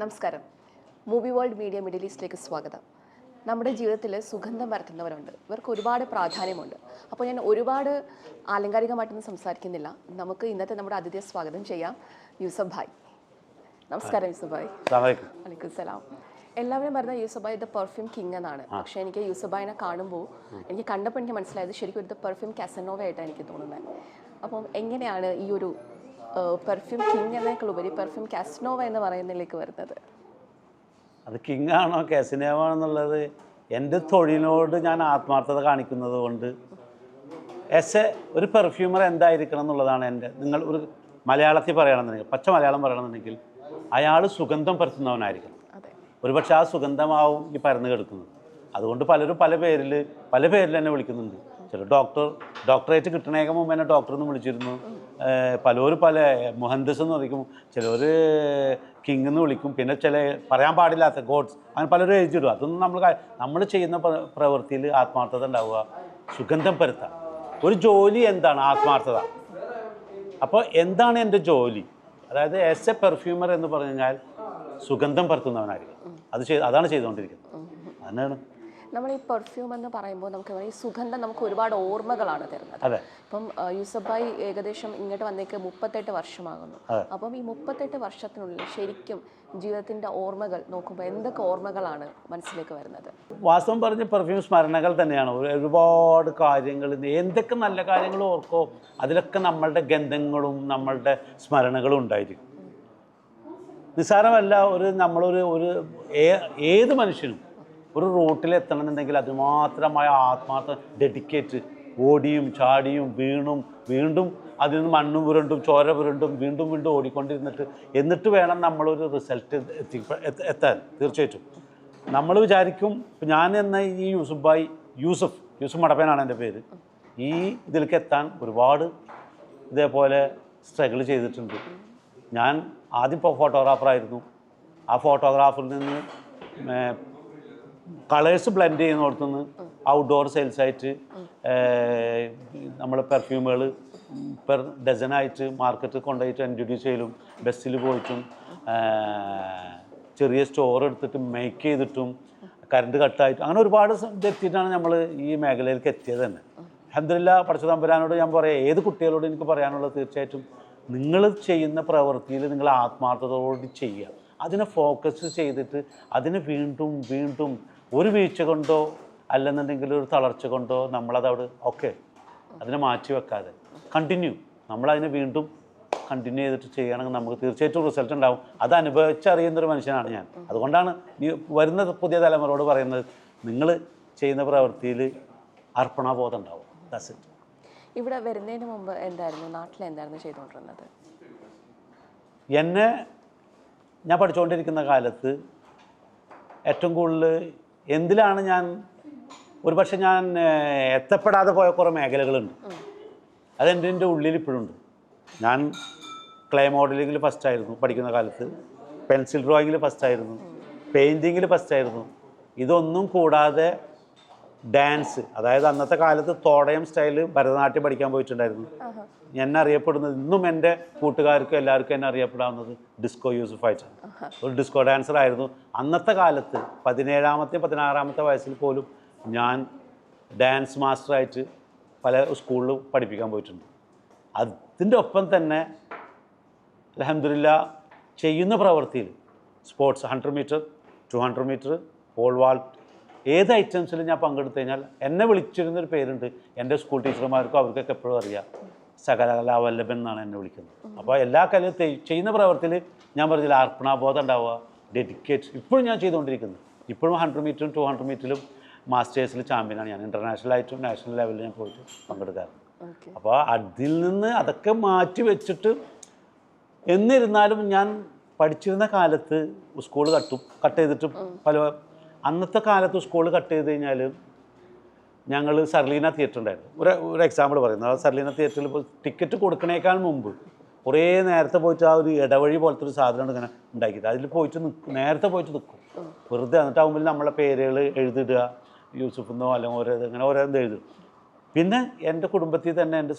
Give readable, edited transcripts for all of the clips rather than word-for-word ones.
നമസ്കാരം. Movie world media middle ഈസ്റ്റിലേക്ക് സ്വാഗതം. നമ്മുടെ ജീവിതത്തിൽ സുഗന്ധം പരത്തുന്നവരുണ്ട്. ഇവർക്ക് ഒരുപാട് പ്രാധാന്യമുണ്ട്. അപ്പോൾ ഞാൻ ഒരുപാട് ആലങ്കാരികമായിട്ടൊന്നും സംസാരിക്കുന്നില്ല. നമുക്ക് ഇന്നത്തെ നമ്മുടെ അതിഥിയെ സ്വാഗതം ചെയ്യാം. യൂസഫ് ഭായ്. നമസ്കാരം യൂസഫ് ഭായ്. വലൈക്കും സലാം. എല്ലാവരും പറഞ്ഞ Yusuf Bhai the perfume king എന്നാണ്. പക്ഷേ എനിക്ക് യൂസഫ് ഭായിനെ കാണുമ്പോൾ എനിക്ക് കണ്ടപ്പോൾ എനിക്ക് മനസ്സിലായത് ശരിക്കും ഒരു ദ പെർഫ്യൂം കാസനോവ ആയിട്ടാണ് എനിക്ക് തോന്നുന്നത്. അപ്പം എങ്ങനെയാണ് ഈ ഒരു പെർഫ്യൂം കിങ് എന്നേക്കാളുപരി പെർഫ്യൂം കാസനോവ എന്ന് പറയുന്നതിലേക്ക് വരുന്നത്? അത് കിങ് ആണോ കാസനോവ എന്നുള്ളത് എൻ്റെ തൊഴിലിനോട് ഞാൻ ആത്മാർത്ഥത കാണിക്കുന്നത് കൊണ്ട് ഒരു പെർഫ്യൂമർ എന്തായിരിക്കണം എന്നുള്ളതാണ് എൻ്റെ. നിങ്ങൾ ഒരു മലയാളത്തിൽ പറയണമെന്നുണ്ടെങ്കിൽ, പച്ച മലയാളം പറയണമെന്നുണ്ടെങ്കിൽ, അയാൾ സുഗന്ധം പരത്തുന്നവനായിരിക്കണം. ഒരുപക്ഷെ ആ സുഗന്ധമാവും ഈ പരന്ന് കിടക്കുന്നത്. അതുകൊണ്ട് പലരും പല പേരിൽ എന്നെ വിളിക്കുന്നുണ്ട്. ചില ഡോക്ടറേറ്റ് കിട്ടണേക്ക് മുമ്പ് എന്നെ ഡോക്ടർ എന്ന് വിളിച്ചിരുന്നു. പലരും പല മുഹന്ദസ് എന്ന് വിളിക്കും, ചിലർ കിങ് എന്ന് വിളിക്കും, പിന്നെ ചില പറയാൻ പാടില്ലാത്ത ഗോഡ്സ്, അങ്ങനെ പലരും എഴുതിയിടും. അതൊന്നും നമ്മൾ ചെയ്യുന്ന പ്രവൃത്തിയിൽ ആത്മാർത്ഥത ഉണ്ടാവുക, സുഗന്ധം പരത്താം. ഒരു ജോലി എന്താണ്? ആത്മാർത്ഥത. അപ്പോൾ എന്താണ് എൻ്റെ ജോലി? അതായത് ആസ് എ പെർഫ്യൂമർ എന്ന് പറഞ്ഞു കഴിഞ്ഞാൽ സുഗന്ധം പരത്തുന്നവനായിരിക്കും. അതാണ് ചെയ്തുകൊണ്ടിരിക്കുന്നത്. അതിനാണ് നമ്മൾ ഈ പെർഫ്യൂം എന്ന് പറയുമ്പോൾ നമുക്ക് ഈ സുഗന്ധം നമുക്ക് ഒരുപാട് ഓർമ്മകളാണ് തരുന്നത്. ഇപ്പം യൂസഫ് ഭായ് ഏകദേശം ഇങ്ങോട്ട് വന്നേക്ക് 38 വർഷമാകുന്നു. അപ്പം ഈ 38 വർഷത്തിനുള്ളിൽ ശരിക്കും ജീവിതത്തിൻ്റെ ഓർമ്മകൾ നോക്കുമ്പോൾ എന്തൊക്കെ ഓർമ്മകളാണ് മനസ്സിലേക്ക് വരുന്നത്? വാസ്തവം പറഞ്ഞ പെർഫ്യൂം സ്മരണകൾ തന്നെയാണ്. ഒരുപാട് കാര്യങ്ങൾ, എന്തൊക്കെ നല്ല കാര്യങ്ങൾ ഓർക്കോ അതിലൊക്കെ നമ്മളുടെ ഗന്ധങ്ങളും നമ്മളുടെ സ്മരണകളും ഉണ്ടായിരിക്കും. നിസ്സാരമല്ല. ഏത് മനുഷ്യനും ഒരു റൂട്ടിൽ എത്തണമെന്നുണ്ടെങ്കിൽ അതുമാത്രമായ ആത്മാർത്ഥ ഡെഡിക്കേറ്റ്, ഓടിയും ചാടിയും വീണ്ടും അതിൽ നിന്ന് മണ്ണും പുരണ്ടും ചോര പുരണ്ടും വീണ്ടും ഓടിക്കൊണ്ടിരുന്നിട്ട് എന്നിട്ട് വേണം നമ്മളൊരു റിസൾട്ട് എത്താൻ. തീർച്ചയായിട്ടും നമ്മൾ വിചാരിക്കും, ഞാൻ എന്ന ഈ യൂസഫ് മടപ്പനാണ് എൻ്റെ പേര്, ഈ ഇതിലേക്ക് എത്താൻ ഒരുപാട് ഇതേപോലെ സ്ട്രഗിൾ ചെയ്തിട്ടുണ്ട്. ഞാൻ ആദ്യം ഫോട്ടോഗ്രാഫറായിരുന്നു. ആ ഫോട്ടോഗ്രാഫറിൽ നിന്ന് കളേഴ്സ് ബ്ലെൻഡ് ചെയ്യുന്നിടത്തുനിന്ന് ഔട്ട്ഡോർ സെയിൽസായിട്ട് നമ്മൾ പെർഫ്യൂമുകൾ പെർ ഡസനായിട്ട് മാർക്കറ്റിൽ കൊണ്ടുപോയിട്ട് ഇൻട്രൊഡ്യൂസ് ചെയ്യലും, ബസ്സിൽ പോയിട്ടും ചെറിയ സ്റ്റോർ എടുത്തിട്ട് മേക്ക് ചെയ്തിട്ടും കറണ്ട് കട്ടായിട്ടും അങ്ങനെ ഒരുപാട് എത്തിയിട്ടാണ് നമ്മൾ ഈ മേഖലയിലേക്ക് എത്തിയത് തന്നെ. അൽഹംദുലില്ലാഹ് പടച്ച തമ്പുരാനോട് ഞാൻ പറയാം, ഏത് കുട്ടികളോട് എനിക്ക് പറയാനുള്ളത് തീർച്ചയായിട്ടും നിങ്ങൾ ചെയ്യുന്ന പ്രവൃത്തിയിൽ നിങ്ങൾ ആത്മാർത്ഥതയോട് ചെയ്യുക. അതിനെ ഫോക്കസ് ചെയ്തിട്ട് അതിന് വീണ്ടും ഒരു വീഴ്ച കൊണ്ടോ അല്ലെന്നുണ്ടെങ്കിൽ ഒരു തളർച്ച കൊണ്ടോ നമ്മളതവിടെ അതിനെ മാറ്റി വെക്കാതെ നമ്മളതിനെ വീണ്ടും കണ്ടിന്യൂ ചെയ്തിട്ട് ചെയ്യുകയാണെങ്കിൽ നമുക്ക് തീർച്ചയായിട്ടും റിസൾട്ട് ഉണ്ടാവും. അത് അനുഭവിച്ചറിയുന്നൊരു മനുഷ്യനാണ് ഞാൻ. അതുകൊണ്ടാണ് ഈ വരുന്ന പുതിയ തലമുറയോട് പറയുന്നത്, നിങ്ങൾ ചെയ്യുന്ന പ്രവൃത്തിയിൽ അർപ്പണബോധം ഉണ്ടാവും. That's it. ഇവിടെ വരുന്നതിന് മുമ്പ് നാട്ടിലെന്തായിരുന്നു ചെയ്തുകൊണ്ടിരുന്നത്? ഞാൻ പഠിച്ചുകൊണ്ടിരിക്കുന്ന കാലത്ത് ഏറ്റവും കൂടുതൽ എന്തിലാണ് ഒരുപക്ഷെ ഞാൻ എത്തപ്പെടാതെ പോയ കുറേ മേഖലകളുണ്ട്. അതെൻ്റെ ഉള്ളിൽ ഇപ്പോഴുണ്ട്. ഞാൻ ക്ലേ മോഡലിങ്ങിൽ ഫസ്റ്റായിരുന്നു പഠിക്കുന്ന കാലത്ത്, പെൻസിൽ ഡ്രോയിങ്ങിൽ ഫസ്റ്റായിരുന്നു, പെയിൻറ്റിങ്ങിൽ ഫസ്റ്റായിരുന്നു. ഇതൊന്നും കൂടാതെ ഡാൻസ്, അതായത് അന്നത്തെ കാലത്ത് തോടയം സ്റ്റൈല് ഭരതനാട്യം പഠിക്കാൻ പോയിട്ടുണ്ടായിരുന്നു. എന്നെ അറിയപ്പെടുന്നത് ഇന്നും എൻ്റെ കൂട്ടുകാർക്കും എല്ലാവർക്കും എന്നെ അറിയപ്പെടാവുന്നത് ഡിസ്കോ യൂസഫായിട്ടാണ്. ഒരു ഡിസ്കോ ഡാൻസറായിരുന്നു. അന്നത്തെ കാലത്ത് 17-ാമത്തെ 16-ാമത്തെ വയസ്സിൽ പോലും ഞാൻ ഡാൻസ് മാസ്റ്ററായിട്ട് പല സ്കൂളിൽ പഠിപ്പിക്കാൻ പോയിട്ടുണ്ട്. അതിൻ്റെ ഒപ്പം തന്നെ അൽഹംദുലില്ലാഹ് ചെയ്യുന്ന പ്രവൃത്തിയിൽ sports 100 meter 200 meter pole vault ഏത് ഐറ്റംസിലും ഞാൻ പങ്കെടുത്തു കഴിഞ്ഞാൽ എന്നെ വിളിച്ചിരുന്നൊരു പേരുണ്ട്. എൻ്റെ സ്കൂൾ ടീച്ചർമാർക്കും അവർക്കൊക്കെ എപ്പോഴും അറിയാം, സകലകലാവല്ലഭൻ എന്നാണ് എന്നെ വിളിക്കുന്നത്. അപ്പോൾ എല്ലാ കലയും ചെയ്യുന്ന പ്രവൃത്തിയിൽ ഞാൻ പറഞ്ഞില്ല, അർപ്പണാബോധം ഉണ്ടാവുക, ഡെഡിക്കേറ്റ്. ഇപ്പോഴും ഞാൻ ചെയ്തുകൊണ്ടിരിക്കുന്നത്. ഇപ്പോഴും 100 മീറ്ററും 200 മീറ്ററിലും മാസ്റ്റേഴ്സിൽ ചാമ്പ്യനാണ് ഞാൻ. ഇൻ്റർനാഷണലായിട്ടും നാഷണൽ ലെവലിൽ ഞാൻ പോയിട്ട് പങ്കെടുക്കാറുണ്ട്. അപ്പോൾ അതിൽ നിന്ന് അതൊക്കെ മാറ്റി വെച്ചിട്ട് എന്നിരുന്നാലും ഞാൻ പഠിച്ചിരുന്ന കാലത്ത് സ്കൂൾ കട്ട് ചെയ്തിട്ട് അന്നത്തെ കാലത്ത് സ്കൂൾ കട്ട് ചെയ്ത് കഴിഞ്ഞാൽ ഞങ്ങൾ സർലീന തിയേറ്റർ ഉണ്ടായിരുന്നു. ഒരു എക്സാമ്പിൾ പറയുന്നത്, ആ സർലീന തിയേറ്ററിൽ ടിക്കറ്റ് കൊടുക്കണേക്കാൾ മുമ്പ് കുറേ നേരത്തെ പോയിട്ട് ആ ഒരു ഇടവഴി പോലത്തെ ഒരു സാധനം ഇങ്ങനെ ഉണ്ടാക്കിയിട്ട് അതിൽ പോയിട്ട് നേരത്തെ പോയിട്ട് നിൽക്കും വെറുതെ. എന്നിട്ടാകുമ്പോൾ നമ്മളെ പേരുകൾ എഴുതിടുക, യൂസുഫെന്നോ അല്ലെങ്കിൽ അങ്ങനെ ഓരോന്ന് എഴുതും. പിന്നെ എൻ്റെ കുടുംബത്തിൽ തന്നെ എൻ്റെ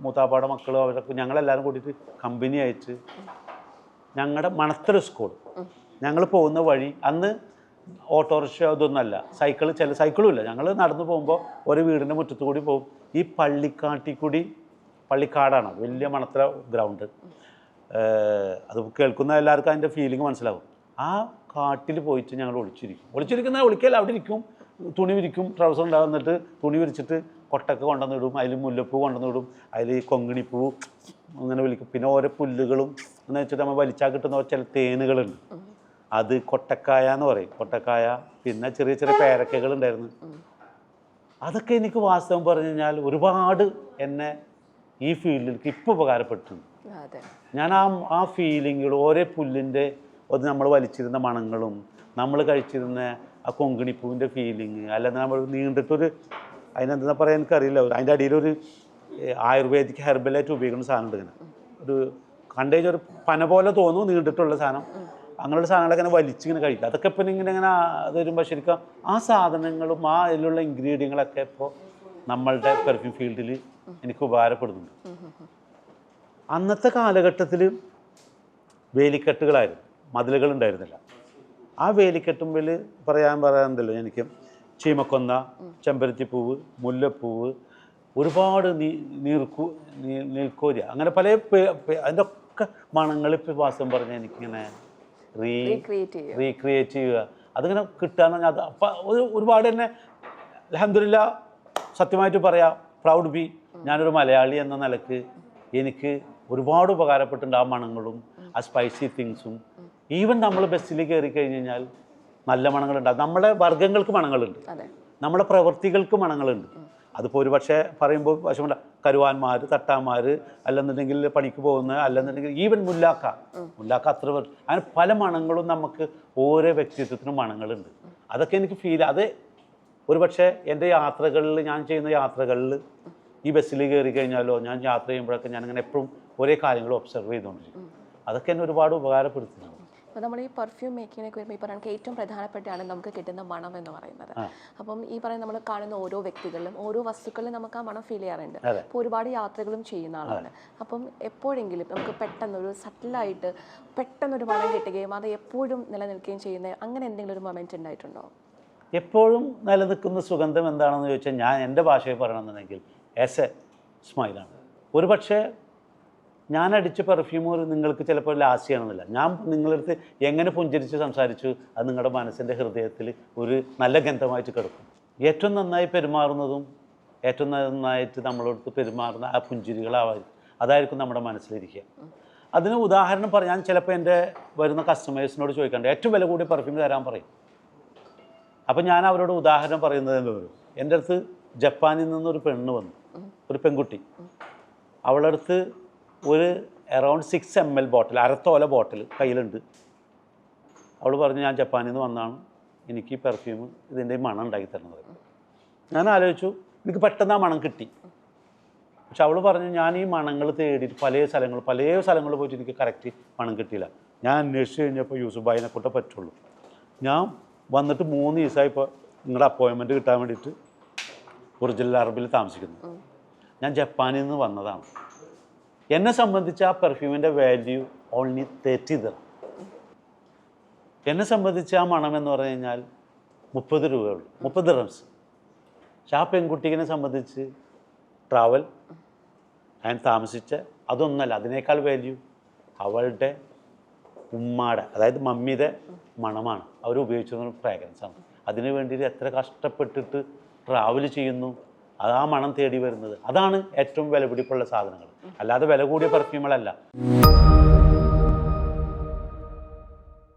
മൂത്താപ്പാടെ മക്കളും അവരൊക്കെ ഞങ്ങളെല്ലാവരും കൂടിയിട്ട് കമ്പനി അയച്ച് ഞങ്ങളുടെ മണത്തല സ്കൂൾ, ഞങ്ങൾ പോകുന്ന വഴി അന്ന് ഓട്ടോറിക്ഷ ഇതൊന്നുമല്ല, ചില സൈക്കിളും ഇല്ല. ഞങ്ങൾ നടന്നു പോകുമ്പോൾ ഒരു വീടിൻ്റെ മുറ്റത്ത് കൂടി പോകും. ഈ പള്ളിക്കാട്ടിൽ കൂടി, പള്ളിക്കാടാണ്, വലിയ മണത്തല ഗ്രൗണ്ട്. അത് കേൾക്കുന്ന എല്ലാവർക്കും അതിൻ്റെ ഫീലിംഗ് മനസ്സിലാവും. ആ കാട്ടിൽ പോയിട്ട് ഞങ്ങൾ ഒളിക്കല്ല, അവിടെ ഇരിക്കും, തുണി വിരിക്കും, ട്രൗസർ ഉണ്ടാകുന്നിട്ട് തുണി വിരിച്ചിട്ട് കൊട്ടൊക്കെ കൊണ്ടുവന്നിടും, അതിൽ മുല്ലപ്പൂ കൊണ്ടുവന്നിടും, അതിൽ കൊങ്ങിണിപ്പൂ അങ്ങനെ വിളിക്കും. പിന്നെ ഓരോ പുല്ലുകളും എന്ന് വെച്ചിട്ട് നമ്മൾ വലിച്ചാൽ കിട്ടുന്ന ചില തേനുകളുണ്ട്, അത് കൊട്ടക്കായ എന്ന് പറയും, കൊട്ടക്കായ. പിന്നെ ചെറിയ ചെറിയ പേരക്കകളുണ്ടായിരുന്നു. അതൊക്കെ എനിക്ക് വാസ്തവം പറഞ്ഞു കഴിഞ്ഞാൽ ഒരുപാട് എന്നെ ഈ ഫീൽഡിലേക്ക് ഇപ്പോൾ ഉപകാരപ്പെട്ടിട്ടുണ്ട്. ഞാൻ ആ ഫീലിങ്ങുകൾ, ഓരോ പുല്ലിൻ്റെ നമ്മൾ വലിച്ചിരുന്ന മണങ്ങളും നമ്മൾ കഴിച്ചിരുന്ന ആ കൊങ്കിണിപ്പൂവിൻ്റെ ഫീലിങ്, അല്ലാതെ നമ്മൾ നീണ്ടിട്ടൊരു അതിനെന്താ പറയാൻ എനിക്കറിയില്ല, അതിൻ്റെ അടിയിലൊരു ആയുർവേദിക് ഹെർബലായിട്ട് ഉപയോഗിക്കുന്ന സാധനം ഉണ്ട്. ഇങ്ങനെ ഒരു കണ്ടേജ് ഒരു പന പോലെ തോന്നും, നീണ്ടിട്ടുള്ള സാധനം. അങ്ങനെയുള്ള സാധനങ്ങളൊക്കെ ഇങ്ങനെ വലിച്ചിങ്ങനെ കഴിക്കുക. അതൊക്കെ ഇപ്പം ഇങ്ങനെ അത് വരുമ്പോൾ ശരിക്കും ആ സാധനങ്ങളും ആ അതിലുള്ള ഇൻഗ്രീഡിയങ്ങളൊക്കെ ഇപ്പോൾ നമ്മളുടെ പെർഫ്യൂം ഫീൽഡിൽ എനിക്ക് ഉപകാരപ്പെടുന്നുണ്ട്. അന്നത്തെ കാലഘട്ടത്തിൽ വേലിക്കെട്ടുകളായിരുന്നു, മതിലുകൾ ഉണ്ടായിരുന്നില്ല. ആ വേലിക്കെട്ടുമ്പിൽ പറയാനുണ്ടല്ലോ എനിക്ക് ചീമക്കൊന്ന, ചെമ്പരത്തിപ്പൂവ്, മുല്ലപ്പൂവ്, ഒരുപാട് നീൽക്കോര്യ, അങ്ങനെ പല അതിൻ്റെ ഒക്കെ മണങ്ങൾ ഇപ്പോൾ വാസ്തവം പറഞ്ഞാൽ എനിക്കിങ്ങനെ റീക്രിയേറ്റ് ചെയ്യുക, അതിങ്ങനെ കിട്ടുകയെന്ന് പറഞ്ഞാൽ അത് അപ്പം ഒരുപാട് തന്നെ അൽഹംദുലില്ലാ സത്യമായിട്ട് പറയാം, പ്രൗഡ് ബി, ഞാനൊരു മലയാളി എന്ന നിലക്ക് എനിക്ക് ഒരുപാട് ഉപകാരപ്പെട്ടിട്ടുണ്ട് ആ മണങ്ങളും ആ സ്പൈസി തിങ്സും. ഈവൻ നമ്മൾ ബസ്സിൽ കയറി കഴിഞ്ഞ് കഴിഞ്ഞാൽ നല്ല മണങ്ങളുണ്ട്. നമ്മുടെ വർഗ്ഗങ്ങൾക്ക് മണങ്ങളുണ്ട്, നമ്മുടെ പ്രവൃത്തികൾക്ക് മണങ്ങളുണ്ട്. അതിപ്പോൾ ഒരു പക്ഷേ പറയുമ്പോൾ വശമുണ്ട്, കരുവാന്മാർ, തട്ടാന്മാർ, അല്ലെന്നുണ്ടെങ്കിൽ പണിക്ക് പോകുന്ന, അല്ലെന്നുണ്ടെങ്കിൽ ഈവൻ മുല്ലാക്ക അത്ര അങ്ങനെ പല മണങ്ങളും നമുക്ക് ഓരോ വ്യക്തിത്വത്തിനും മണങ്ങളുണ്ട്. അതൊക്കെ എനിക്ക് അത് ഒരു പക്ഷേ എൻ്റെ യാത്രകളിൽ, ഞാൻ ചെയ്യുന്ന യാത്രകളിൽ ഈ ബസ്സിൽ കയറി കഴിഞ്ഞാലോ ഞാൻ യാത്ര ചെയ്യുമ്പോഴൊക്കെ ഞാനിങ്ങനെ എപ്പോഴും ഒരേ കാര്യങ്ങൾ ഒബ്സർവ് ചെയ്തുകൊണ്ടിരിക്കും. അതൊക്കെ എന്നെ ഒരുപാട് ഉപകാരപ്പെടുത്തുന്നുണ്ട്. അപ്പോൾ നമ്മൾ ഈ പെർഫ്യൂം മേക്കിങ്ങിനൊക്കെ വരുമ്പോൾ ഈ പറയുന്നത് ഏറ്റവും പ്രധാനപ്പെട്ടാണ് നമുക്ക് കിട്ടുന്ന മണം എന്ന് പറയുന്നത്. അപ്പം ഈ പറയുന്ന നമ്മൾ കാണുന്ന ഓരോ വ്യക്തികളിലും ഓരോ വസ്തുക്കളിലും നമുക്ക് ആ മണം ഫീൽ ചെയ്യാറുണ്ട്. അപ്പോൾ ഒരുപാട് യാത്രകളും ചെയ്യുന്ന ആളാണ്. അപ്പം എപ്പോഴെങ്കിലും നമുക്ക് പെട്ടെന്നൊരു സട്ടിലായിട്ട് പെട്ടെന്നൊരു മണം കിട്ടുകയും അത് എപ്പോഴും നിലനിൽക്കുകയും ചെയ്യുന്ന അങ്ങനെ എന്തെങ്കിലും ഒരു മൊമെൻറ്റ് ഉണ്ടായിട്ടുണ്ടോ? എപ്പോഴും നിലനിൽക്കുന്ന സുഗന്ധം എന്താണെന്ന് ചോദിച്ചാൽ, ഞാൻ എൻ്റെ ഭാഷയിൽ പറയണമെന്നുണ്ടെങ്കിൽ ആസ് എ സ്മൈലാണ്. ഒരു പക്ഷേ ഞാൻ അടിച്ച പെർഫ്യൂം നിങ്ങൾക്ക് ചിലപ്പോൾ ലാസ്റ്റ് ചെയ്യണമെന്നില്ല. ഞാൻ നിങ്ങളടുത്ത് എങ്ങനെ പുഞ്ചരിച്ച് സംസാരിച്ചു അത് നിങ്ങളുടെ മനസ്സിൻ്റെ ഹൃദയത്തിൽ ഒരു നല്ല ഗന്ധമായിട്ട് കിടക്കും. ഏറ്റവും നന്നായി പെരുമാറുന്നതും ഏറ്റവും നന്നായിട്ട് നമ്മളടുത്ത് പെരുമാറുന്ന ആ പുഞ്ചിരികളാവായിരിക്കും, അതായിരിക്കും നമ്മുടെ മനസ്സിലിരിക്കുക. അതിന് ഉദാഹരണം ഞാൻ ചിലപ്പോൾ എൻ്റെ വരുന്ന കസ്റ്റമേഴ്സിനോട് ചോദിക്കാണ്ട് ഏറ്റവും വില കൂടിയ പെർഫ്യൂം തരാൻ പറയും. അപ്പം ഞാൻ അവരോട് ഉദാഹരണം പറയുന്നത് എന്താ പറയും, എൻ്റെ അടുത്ത് ജപ്പാനിൽ നിന്നൊരു പെണ്ണ് വന്നു, ഒരു പെൺകുട്ടി. അവളുടെ അടുത്ത് ഒരു അറൗണ്ട് 6 ml ബോട്ടിൽ, അരത്തോല ബോട്ടിൽ കയ്യിലുണ്ട്. അവൾ പറഞ്ഞു, ഞാൻ ജപ്പാനിൽ നിന്ന് വന്നതാണ്, എനിക്ക് ഈ പെർഫ്യൂം ഇതിൻ്റെ മണം ഉണ്ടാക്കി തരുന്നത്. ഞാൻ ആലോചിച്ചു, എനിക്ക് പെട്ടെന്ന് ആ മണം കിട്ടി. പക്ഷെ അവൾ പറഞ്ഞു, ഞാൻ ഈ മണങ്ങൾ തേടിയിട്ട് പല സ്ഥലങ്ങളിൽ പോയിട്ട് എനിക്ക് കറക്റ്റ് മണം കിട്ടിയില്ല. ഞാൻ അന്വേഷിച്ച് കഴിഞ്ഞപ്പോൾ യൂസുഫായിനെ കൊണ്ടേ പറ്റുള്ളൂ. ഞാൻ വന്നിട്ട് 3 ദിവസമായി ഇപ്പോൾ നിങ്ങളുടെ അപ്പോയിൻമെൻറ്റ് കിട്ടാൻ വേണ്ടിയിട്ട് ഒറിജിനൽ അറബിൽ താമസിക്കുന്നു. ഞാൻ ജപ്പാനിൽ നിന്ന് വന്നതാണ്. എന്നെ സംബന്ധിച്ച് ആ പെർഫ്യൂമിൻ്റെ വാല്യൂ ഓൺലി 30 ദിർഹം. എന്നെ സംബന്ധിച്ച് ആ മണം എന്ന് പറഞ്ഞു കഴിഞ്ഞാൽ 30 രൂപയുള്ളൂ, 30 ദിർഹംസ്. പക്ഷെ ആ പെൺകുട്ടിയെ സംബന്ധിച്ച് ട്രാവൽ ഞാൻ താമസിച്ച അതൊന്നല്ല, അതിനേക്കാൾ വാല്യൂ അവളുടെ ഉമ്മാടെ, അതായത് മമ്മിയുടെ മണമാണ്. അവർ ഉപയോഗിച്ചിരുന്ന ഫ്രാഗ്രൻസാണ്. അതിനു വേണ്ടിയിട്ട് എത്ര കഷ്ടപ്പെട്ടിട്ട് ട്രാവൽ ചെയ്യുന്നു, ആ മണം തേടി വരുന്നത്. അതാണ് ഏറ്റവും വിലപിടിപ്പുള്ള സാധനങ്ങൾ, അല്ലാതെ വില കൂടിയ പെർഫ്യൂമുകളല്ല.